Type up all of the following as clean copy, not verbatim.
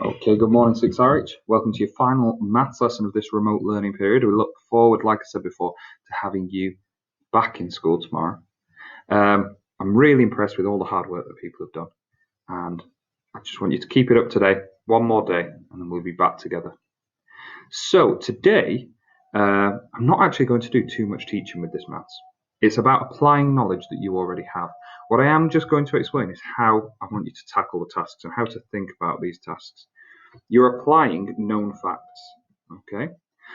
Okay, good morning 6RH. Welcome to your final maths lesson of this remote learning period. We look forward, like I said before, to having you back in school tomorrow. I'm really impressed with all the hard work that people have done, and I just want you to keep it up today, one more day, and then we'll be back together. So today, I'm not actually going to do too much teaching with this maths. It's about applying knowledge that you already have. What I am just going to explain is how I want you to tackle the tasks and how to think about these tasks. You're applying known facts, okay?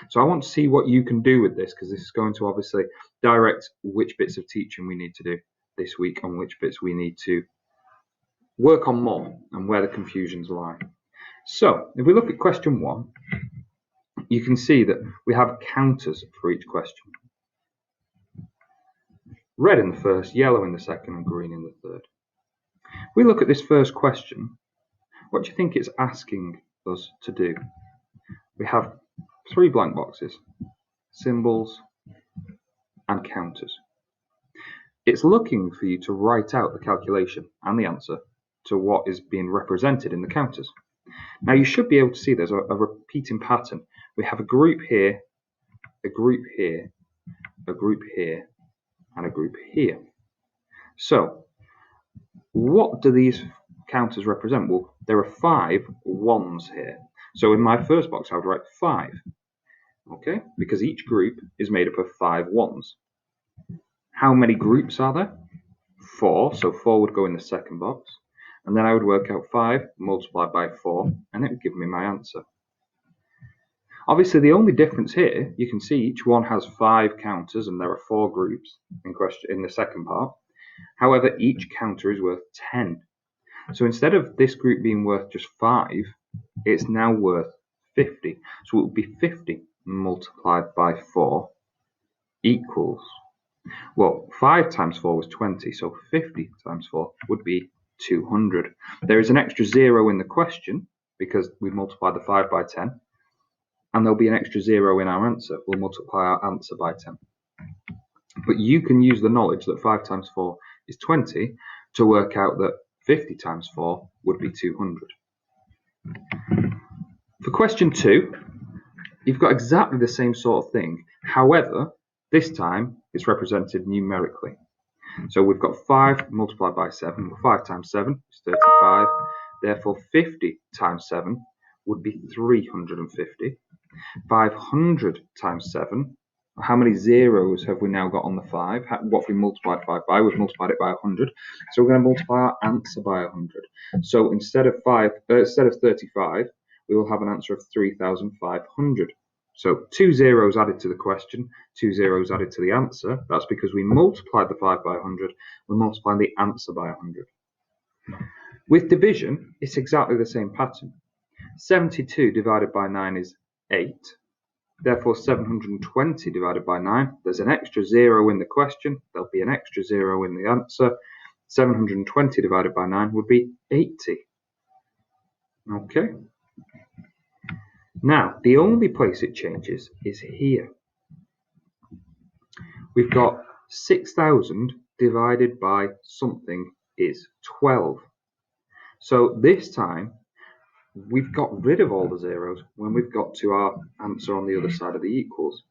So I want to see what you can do with this, because this is going to obviously direct which bits of teaching we need to do this week and which bits we need to work on more and where the confusions lie. So if we look at question 1, you can see that we have counters for each question. Red in the first, yellow in the second, and green in the third. If we look at this first question, what do you think it's asking us to do? We have 3 blank boxes, symbols, and counters. It's looking for you to write out the calculation and the answer to what is being represented in the counters. Now you should be able to see there's a repeating pattern. We have a group here, a group here, a group here, and a group here. So what do these counters represent? Well, there are 5 ones here. So in my first box I would write 5, okay, because each group is made up of 5 ones. How many groups are there? 4, so 4 would go in the second box, and then I would work out 5 multiplied by 4, and it would give me my answer. Obviously the only difference here, you can see each one has 5 counters and there are 4 groups in the second part. However, each counter is worth 10. So instead of this group being worth just 5, it's now worth 50. So it would be 50 multiplied by 4 equals, well, 5 times 4 was 20, so 50 times 4 would be 200. There is an extra 0 in the question because we multiplied the 5 by 10, and there'll be an extra 0 in our answer. We'll multiply our answer by 10. But you can use the knowledge that 5 times 4 is 20 to work out that 50 times 4 would be 200. For question 2, you've got exactly the same sort of thing. However, this time it's represented numerically. So we've got 5 multiplied by 7. 5 times 7 is 35. Therefore, 50 times 7 would be 350. 500 times 7. How many zeros have we now got on the 5? What have we multiplied 5 by? We've multiplied it by 100. So we're going to multiply our answer by 100. So instead of 35, we will have an answer of 3,500. So 2 zeros added to the question, 2 zeros added to the answer. That's because we multiplied the 5 by 100. We're multiplying the answer by 100. With division, it's exactly the same pattern. 72 divided by 9 is 8. Therefore, 720 divided by 9, there's an extra 0 in the question. There'll be an extra 0 in the answer. 720 divided by 9 would be 80. Okay. Now, the only place it changes is here. We've got 6,000 divided by something is 12. So this time, we've got rid of all the zeros when we've got to our answer on the other side of the equals.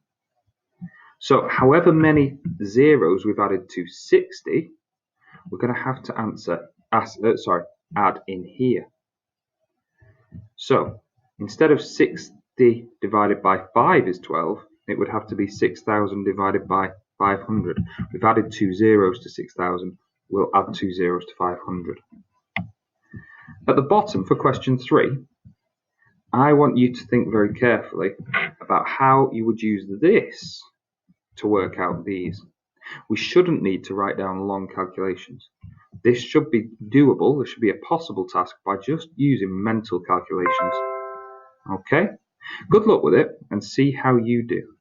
So however many zeros we've added to 60, we're going to have to add in here. So instead of 60 divided by 5 is 12, it would have to be 6,000 divided by 500. We've added 2 zeros to 6,000. We'll add 2 zeros to 500. At the bottom for question 3, I want you to think very carefully about how you would use this to work out these. We shouldn't need to write down long calculations. This should be doable. This should be a possible task by just using mental calculations. Okay? Good luck with it and see how you do.